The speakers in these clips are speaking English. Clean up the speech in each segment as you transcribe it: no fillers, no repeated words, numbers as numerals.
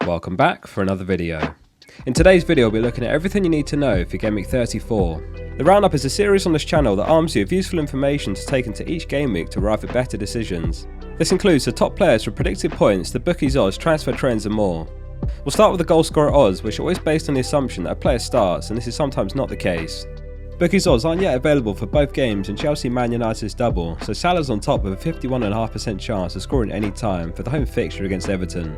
Welcome back for another video. In today's video we'll be looking at everything you need to know for Gameweek 34. The Roundup is a series on this channel that arms you with useful information to take into each game week to arrive at better decisions. This includes the top players for predicted points, the bookies odds, transfer trends and more. We'll start with the Goalscorer Odds, which are always based on the assumption that a player starts, and this is sometimes not the case. Bookies odds aren't yet available for both games in Chelsea-Man United's double, so Salah's on top with a 51.5% chance of scoring any time for the home fixture against Everton.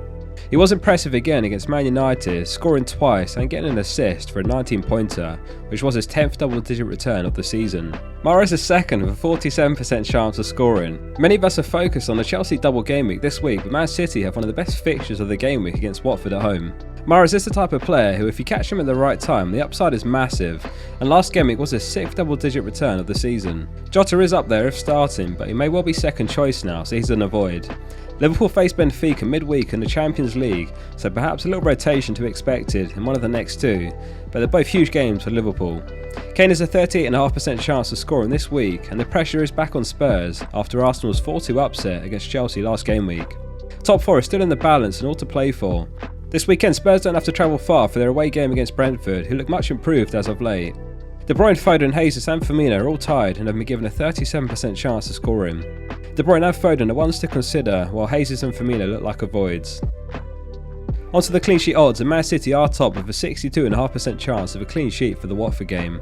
He was impressive again against Man United, scoring twice and getting an assist for a 19-pointer, which was his 10th double-digit return of the season. Mahrez is second with a 47% chance of scoring. Many of us are focused on the Chelsea double game week this week, but Man City have one of the best fixtures of the game week against Watford at home. Mahrez is the type of player who, if you catch him at the right time, the upside is massive, and last game week was his 6th double-digit return of the season. Jota is up there if starting, but he may well be second choice now, so he's an avoid. Liverpool face Benfica midweek in the Champions League, so perhaps a little rotation to be expected in one of the next two, but they're both huge games for Liverpool. Kane has a 38.5% chance of scoring this week, and the pressure is back on Spurs after Arsenal's 4-2 upset against Chelsea last game week. Top four is still in the balance and all to play for. This weekend Spurs don't have to travel far for their away game against Brentford, who look much improved as of late. De Bruyne, Foden, Jesus and Firmino are all tied and have been given a 37% chance of scoring. De Bruyne and Foden are ones to consider, while Jesus and Firmino look like avoids. Onto the clean sheet odds, and Man City are top with a 62.5% chance of a clean sheet for the Watford game.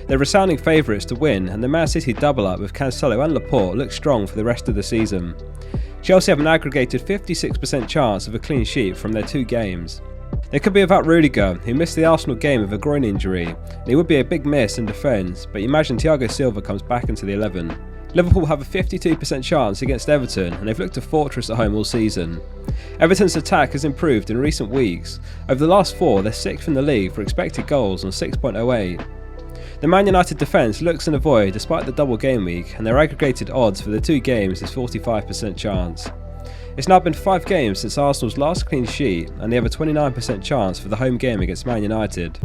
They're resounding favourites to win, and the Man City double up with Cancelo and Laporte look strong for the rest of the season. Chelsea have an aggregated 56% chance of a clean sheet from their two games. They could be without Rudiger, who missed the Arsenal game with a groin injury, and he would be a big miss in defence, but you imagine Thiago Silva comes back into the 11. Liverpool have a 52% chance against Everton, and they've looked a fortress at home all season. Everton's attack has improved in recent weeks. Over the last four, they're 6th in the league for expected goals on 6.08. The Man United defence looks an avoid despite the double game week, and their aggregated odds for the two games is 45% chance. It's now been 5 games since Arsenal's last clean sheet, and they have a 29% chance for the home game against Man United.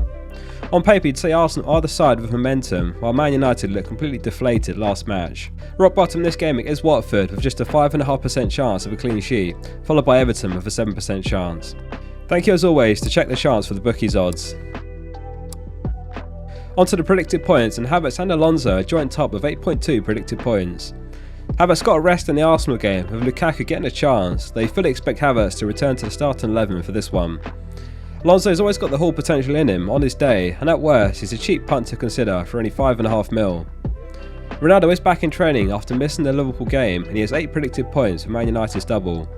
On paper you'd say Arsenal are the side with momentum, while Man United look completely deflated last match. Rock bottom this game is Watford with just a 5.5% chance of a clean sheet, followed by Everton with a 7% chance. Thank you as always to check the chance for the bookies odds. Onto the predicted points, and Havertz and Alonso are joint top with 8.2 predicted points. Havertz got a rest in the Arsenal game, with Lukaku getting a chance. They fully expect Havertz to return to the starting 11 for this one. Alonso's always got the whole potential in him on his day, and at worst he's a cheap punt to consider for only 5.5 mil. Ronaldo is back in training after missing the Liverpool game, and he has 8 predicted points for Man United's double.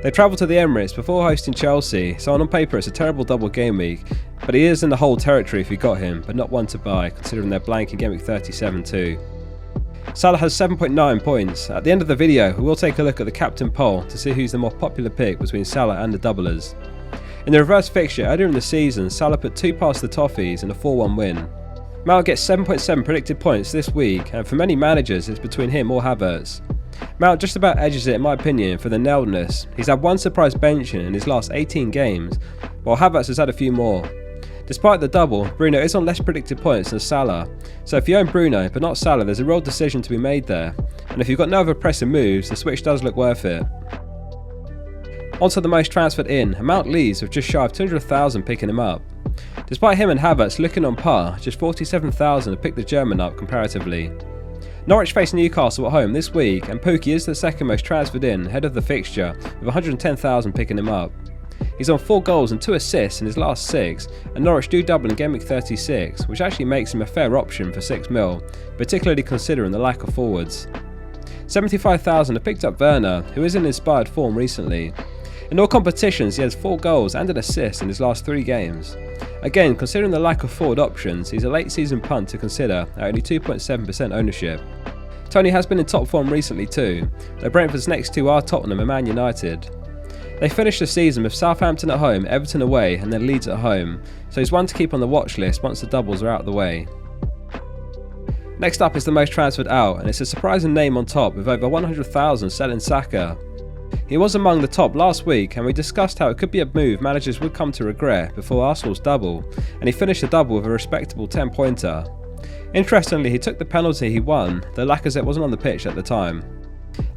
They travel to the Emirates before hosting Chelsea, so on paper it's a terrible double game week, but he is in the whole territory if you got him, but not one to buy considering they're blank in Gameweek 37 too. Salah has 7.9 points. At the end of the video we will take a look at the Captain Poll to see who's the more popular pick between Salah and the doublers. In the reverse fixture earlier in the season, Salah put 2 past the Toffees in a 4-1 win. Mount gets 7.7 predicted points this week, and for many managers it's between him or Havertz. Mount just about edges it in my opinion for the nailedness. He's had one surprise benching in his last 18 games, while Havertz has had a few more. Despite the double, Bruno is on less predicted points than Salah, so if you own Bruno but not Salah there's a real decision to be made there, and if you've got no other pressing moves the switch does look worth it. Onto the most transferred in, and Mount leads with just shy of 200,000 picking him up. Despite him and Havertz looking on par, just 47,000 have picked the German up comparatively. Norwich face Newcastle at home this week, and Pookie is the second most transferred in ahead of the fixture with 110,000 picking him up. He's on 4 goals and 2 assists in his last 6, and Norwich do double in Gameweek 36, which actually makes him a fair option for 6 mil, particularly considering the lack of forwards. 75,000 have picked up Werner, who is in inspired form recently. In all competitions he has 4 goals and an assist in his last 3 games. Again, considering the lack of forward options, he's a late season punt to consider at only 2.7% ownership. Tony has been in top form recently too, though Brentford's next 2 are Tottenham and Man United. They finished the season with Southampton at home, Everton away and then Leeds at home, so he's one to keep on the watch list once the doubles are out of the way. Next up is the most transferred out, and it's a surprising name on top with over 100,000 selling Saka. He was among the top last week, and we discussed how it could be a move managers would come to regret before Arsenal's double, and he finished the double with a respectable 10-pointer. Interestingly, he took the penalty he won, though Lacazette wasn't on the pitch at the time.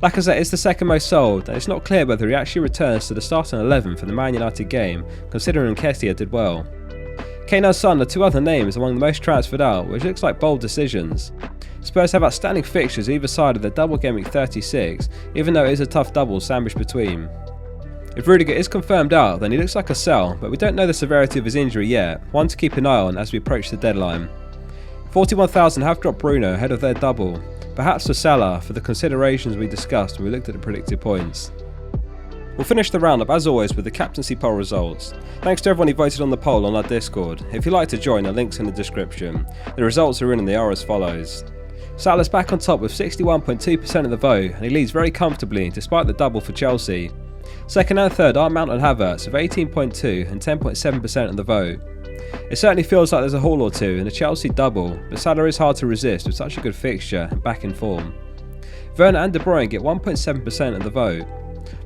Lacazette is the second most sold, and it's not clear whether he actually returns to the starting 11 for the Man United game, considering Nketiah did well. Kane and Son are two other names among the most transferred out, which looks like bold decisions. Spurs have outstanding fixtures either side of their double Gameweek 36, even though it is a tough double sandwiched between. If Rudiger is confirmed out, then he looks like a sell, but we don't know the severity of his injury yet, one to keep an eye on as we approach the deadline. 41,000 have dropped Bruno ahead of their double, perhaps for Salah for the considerations we discussed when we looked at the predicted points. We'll finish the roundup as always with the Captaincy Poll results. Thanks to everyone who voted on the poll on our Discord. If you'd like to join, the link's in the description. The results are in and they are as follows. Salah's back on top with 61.2% of the vote, and he leads very comfortably despite the double for Chelsea. Second and third are Mount and Havertz with 18.2 and 10.7% of the vote. It certainly feels like there's a haul or two in a Chelsea double, but Salah is hard to resist with such a good fixture and back in form. Werner and De Bruyne get 1.7% of the vote.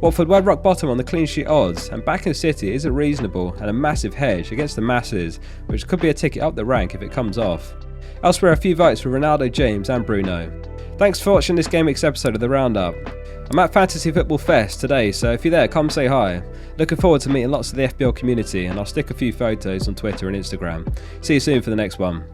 Watford were rock bottom on the clean sheet odds, and back in City is a reasonable and a massive hedge against the masses, which could be a ticket up the rank if it comes off. Elsewhere, a few votes for Ronaldo, James and Bruno. Thanks for watching this Gameweek's episode of the Roundup. I'm at Fantasy Football Fest today, so if you're there, come say hi. Looking forward to meeting lots of the FPL community, and I'll stick a few photos on Twitter and Instagram. See you soon for the next one.